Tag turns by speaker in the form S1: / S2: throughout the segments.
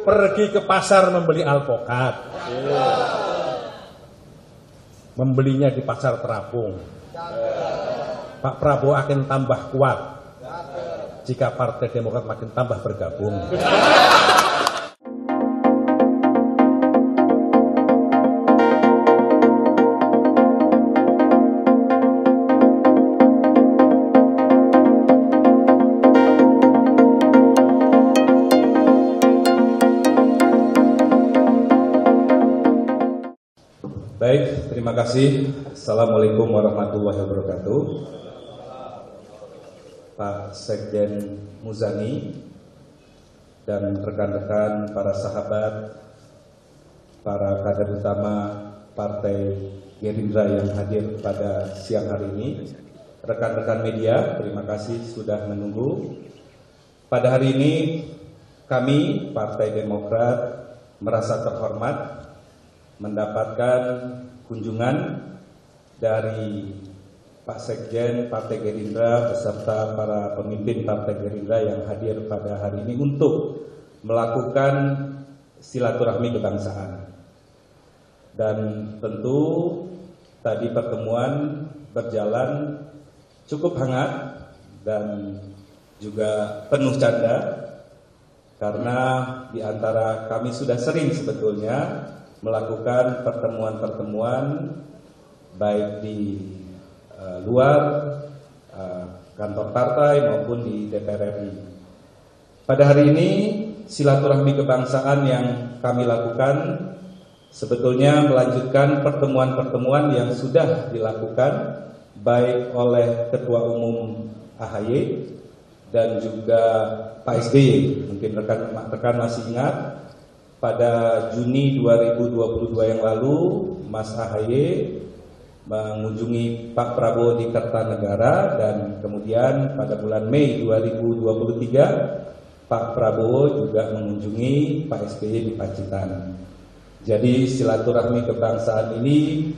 S1: pergi ke pasar membeli alpukat. Membelinya di pasar terapung. Pak Prabowo akan tambah kuat jika Partai Demokrat makin tambah bergabung. Baik, terima kasih. Assalamualaikum warahmatullahi wabarakatuh. Pak Sekjen Muzani dan rekan-rekan, para sahabat, para kader utama Partai Gerindra yang hadir pada siang hari ini, rekan-rekan media, terima kasih sudah menunggu. Pada hari ini kami Partai Demokrat merasa terhormat mendapatkan kunjungan dari Pak Sekjen Partai Gerindra beserta para pemimpin Partai Gerindra yang hadir pada hari ini untuk melakukan silaturahmi kebangsaan. Dan tentu tadi pertemuan berjalan cukup hangat dan juga penuh canda, karena di antara kami sudah sering sebetulnya melakukan pertemuan-pertemuan baik di luar kantor partai maupun di DPR RI. Pada hari ini silaturahmi kebangsaan yang kami lakukan sebetulnya melanjutkan pertemuan-pertemuan yang sudah dilakukan baik oleh Ketua Umum AHY dan juga Pak SBY. Mungkin rekan-rekan masih ingat, pada Juni 2022 yang lalu, Mas AHY mengunjungi Pak Prabowo di Kertanegara, dan kemudian pada bulan Mei 2023, Pak Prabowo juga mengunjungi Pak SBY di Pacitan. Jadi silaturahmi kebangsaan ini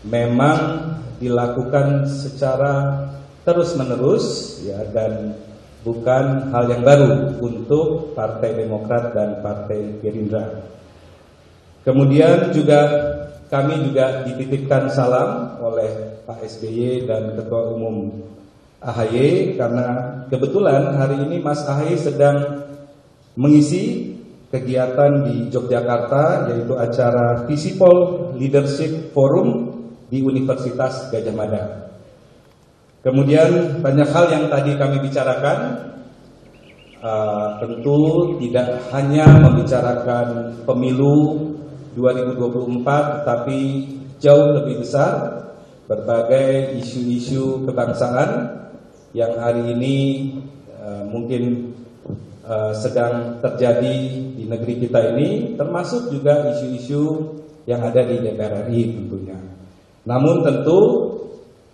S1: memang dilakukan secara terus-menerus, ya, dan bukan hal yang baru untuk Partai Demokrat dan Partai Gerindra. Kemudian juga kami juga dititipkan salam oleh Pak SBY dan Ketua Umum AHY, karena kebetulan hari ini Mas AHY sedang mengisi kegiatan di Yogyakarta, yaitu acara Visipol Leadership Forum di Universitas Gadjah Mada. Kemudian banyak hal yang tadi kami bicarakan, tentu tidak hanya membicarakan pemilu 2024, tetapi jauh lebih besar berbagai isu-isu kebangsaan yang hari ini mungkin sedang terjadi di negeri kita ini, termasuk juga isu-isu yang ada di DPR RI tentunya. Namun tentu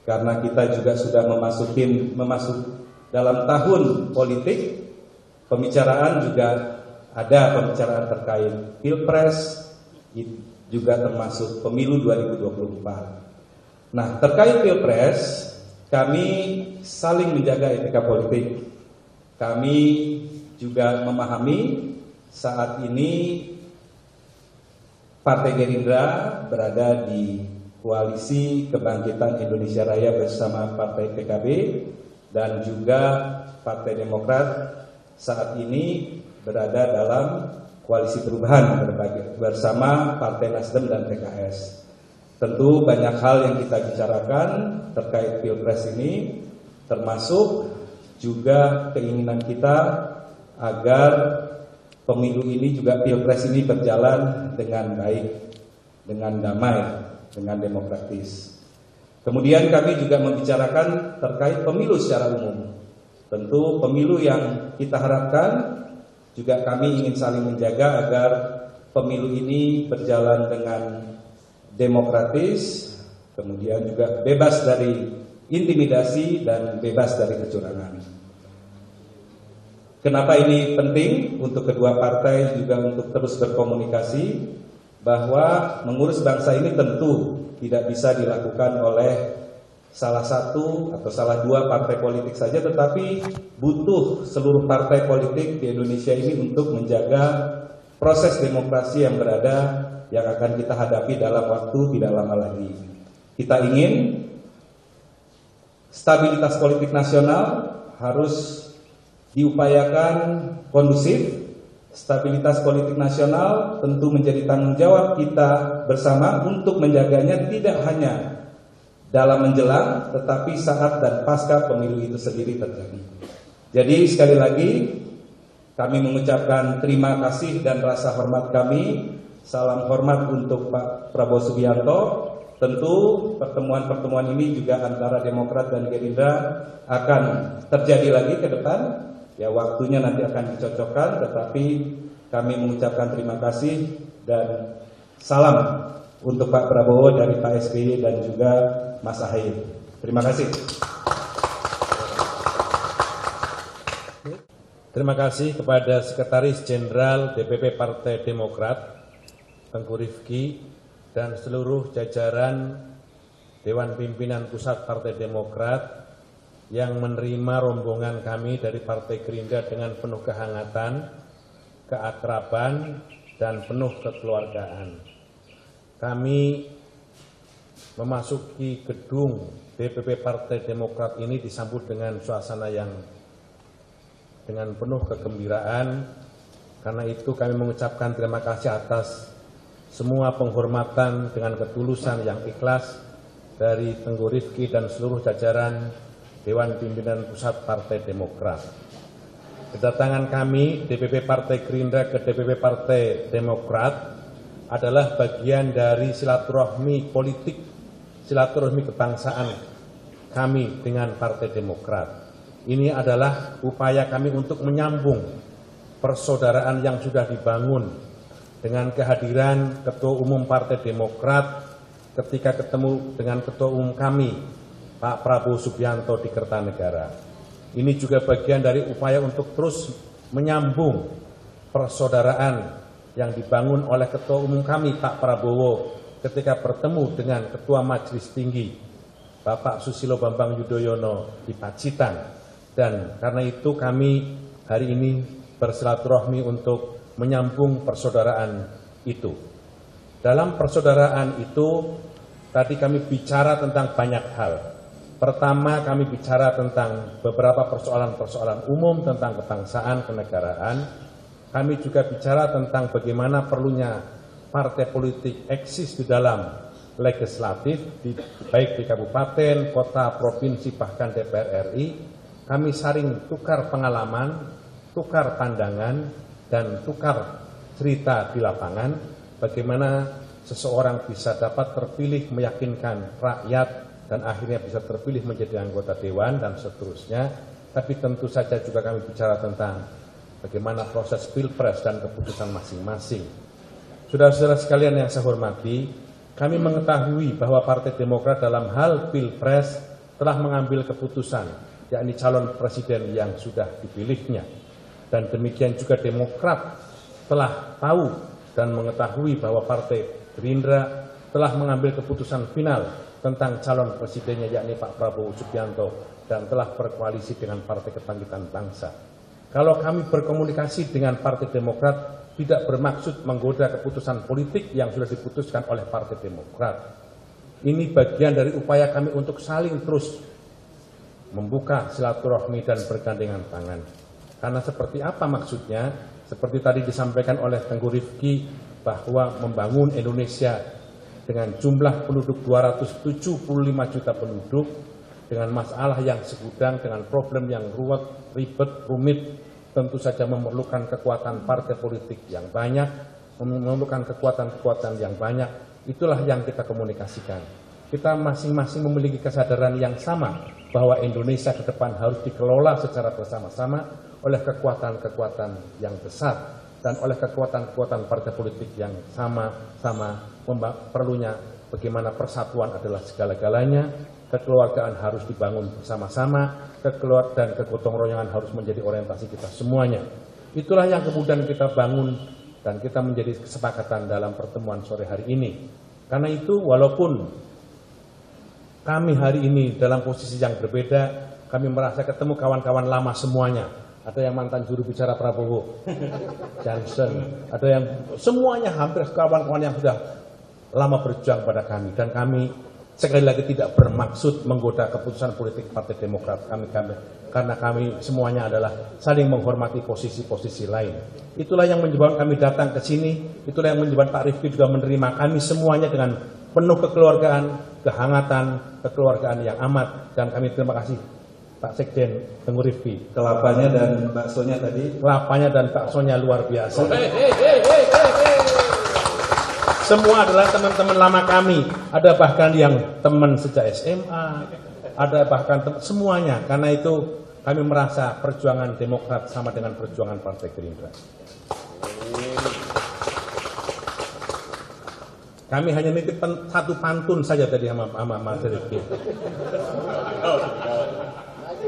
S1: karena kita juga sudah memasuki dalam tahun politik, pembicaraan juga ada pembicaraan terkait Pilpres, juga termasuk pemilu 2024. Nah, terkait Pilpres, kami saling menjaga etika politik. Kami juga memahami saat ini Partai Gerindra berada di Koalisi Kebangkitan Indonesia Raya bersama Partai PKB dan juga Partai Demokrat saat ini berada dalam koalisi perubahan bersama Partai Nasdem dan PKS. Tentu banyak hal yang kita bicarakan terkait Pilpres ini, termasuk juga keinginan kita agar pemilu ini juga Pilpres ini berjalan dengan baik, dengan damai, dengan demokratis. Kemudian kami juga membicarakan terkait pemilu secara umum. Tentu pemilu yang kita harapkan juga kami ingin saling menjaga agar pemilu ini berjalan dengan demokratis, kemudian juga bebas dari intimidasi dan bebas dari kecurangan. Kenapa ini penting untuk kedua partai juga untuk terus berkomunikasi? Bahwa mengurus bangsa ini tentu tidak bisa dilakukan oleh salah satu atau salah dua partai politik saja, tetapi butuh seluruh partai politik di Indonesia ini untuk menjaga proses demokrasi yang akan kita hadapi dalam waktu tidak lama lagi. Kita ingin stabilitas politik nasional harus diupayakan kondusif. Stabilitas politik nasional tentu menjadi tanggung jawab kita bersama untuk menjaganya tidak hanya dalam menjelang, tetapi saat dan pasca pemilu itu sendiri terjadi. Jadi sekali lagi kami mengucapkan terima kasih dan rasa hormat kami. Salam hormat untuk Pak Prabowo Subianto. Tentu pertemuan-pertemuan ini juga antara Demokrat dan Gerindra akan terjadi lagi ke depan. Ya, waktunya nanti akan dicocokkan, tetapi kami mengucapkan terima kasih dan salam untuk Pak Prabowo dari Pak SBY dan juga Mas Ahaye. Terima kasih.
S2: Terima kasih kepada Sekretaris Jenderal DPP Partai Demokrat, Tengku Rifki, dan seluruh jajaran Dewan Pimpinan Pusat Partai Demokrat yang menerima rombongan kami dari Partai Gerindra dengan penuh kehangatan, keakraban, dan penuh kekeluargaan. Kami memasuki gedung DPP Partai Demokrat ini disambut dengan suasana yang dengan penuh kegembiraan. Karena itu kami mengucapkan terima kasih atas semua penghormatan dengan ketulusan yang ikhlas dari Tengku Rifki dan seluruh jajaran Dewan Pimpinan Pusat Partai Demokrat. Kedatangan kami DPP Partai Gerindra ke DPP Partai Demokrat adalah bagian dari silaturahmi politik, silaturahmi kebangsaan kami dengan Partai Demokrat. Ini adalah upaya kami untuk menyambung persaudaraan yang sudah dibangun dengan kehadiran Ketua Umum Partai Demokrat ketika ketemu dengan Ketua Umum kami, Pak Prabowo Subianto di Kertanegara. Ini juga bagian dari upaya untuk terus menyambung persaudaraan yang dibangun oleh Ketua Umum kami, Pak Prabowo, ketika bertemu dengan Ketua Majelis Tinggi, Bapak Susilo Bambang Yudhoyono di Pacitan. Dan karena itu kami hari ini bersilaturahmi untuk menyambung persaudaraan itu. Dalam persaudaraan itu, tadi kami bicara tentang banyak hal. Pertama, kami bicara tentang beberapa persoalan-persoalan umum tentang kebangsaan, kenegaraan. Kami juga bicara tentang bagaimana perlunya partai politik eksis di dalam legislatif, baik di kabupaten, kota, provinsi, bahkan DPR RI. Kami saling tukar pengalaman, tukar pandangan, dan tukar cerita di lapangan, bagaimana seseorang bisa dapat terpilih meyakinkan rakyat, dan akhirnya bisa terpilih menjadi anggota dewan dan seterusnya. Tapi tentu saja juga kami bicara tentang bagaimana proses pilpres dan keputusan masing-masing. Saudara-saudara sekalian yang saya hormati, kami mengetahui bahwa Partai Demokrat dalam hal pilpres telah mengambil keputusan, yakni calon presiden yang sudah dipilihnya. Dan demikian juga Demokrat telah tahu dan mengetahui bahwa Partai Gerindra telah mengambil keputusan final tentang calon presidennya, yakni Pak Prabowo Subianto, dan telah berkoalisi dengan Partai Kebangkitan Bangsa. Kalau kami berkomunikasi dengan Partai Demokrat, tidak bermaksud menggoda keputusan politik yang sudah diputuskan oleh Partai Demokrat. Ini bagian dari upaya kami untuk saling terus membuka silaturahmi dan bergandengan tangan. Karena seperti apa maksudnya? Seperti tadi disampaikan oleh Tengku Rifki, bahwa membangun Indonesia dengan jumlah penduduk 275 juta penduduk, dengan masalah yang segudang, dengan problem yang ruwet, ribet, rumit, tentu saja memerlukan kekuatan partai politik yang banyak, memerlukan kekuatan-kekuatan yang banyak. Itulah yang kita komunikasikan. Kita masing-masing memiliki kesadaran yang sama bahwa Indonesia ke depan harus dikelola secara bersama-sama oleh kekuatan-kekuatan yang besar dan oleh kekuatan-kekuatan partai politik yang sama-sama perlunya bagaimana persatuan adalah segala-galanya, kekeluargaan harus dibangun bersama-sama, dan kegotong royongan harus menjadi orientasi kita semuanya. Itulah yang kemudian kita bangun dan kita menjadi kesepakatan dalam pertemuan sore hari ini. Karena itu walaupun kami hari ini dalam posisi yang berbeda, kami merasa ketemu kawan-kawan lama semuanya. ada yang mantan juru bicara Prabowo, Johnson, ada yang semuanya hampir kawan-kawan yang sudah lama berjuang pada kami, dan kami sekali lagi tidak bermaksud menggoda keputusan politik Partai Demokrat karena kami semuanya adalah saling menghormati posisi-posisi lain. Itulah yang menyebabkan kami datang ke sini, itulah yang menyebabkan Pak Rifki juga menerima kami semuanya dengan penuh kekeluargaan, kehangatan, kekeluargaan yang amat, dan kami terima kasih Pak Sekjen Teguh Rifki.
S1: Kelapanya dan baksonya tadi.
S2: Kelapanya dan baksonya luar biasa. Semua adalah teman-teman lama kami. Ada bahkan yang teman sejak SMA, ada bahkan semuanya. Karena itu kami merasa perjuangan Demokrat sama dengan perjuangan Partai Gerindra. Kami hanya nitip satu pantun saja tadi sama Mas Rifki.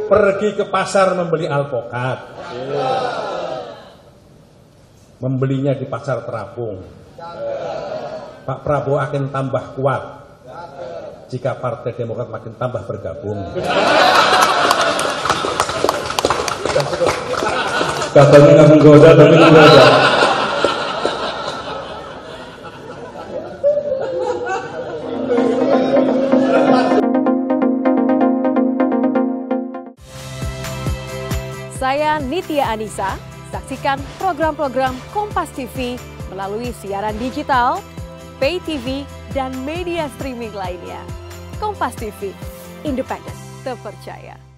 S2: Pergi ke pasar membeli alpukat. Membelinya di pasar terapung. Pak Prabowo akan tambah kuat jika Partai Demokrat makin tambah bergabung.
S1: Katanya nggak menggoda tapi menggoda.
S3: Saya Nitya Anissa, saksikan program-program Kompas TV melalui siaran digital, pay TV, dan media streaming lainnya. Kompas TV, independen, terpercaya.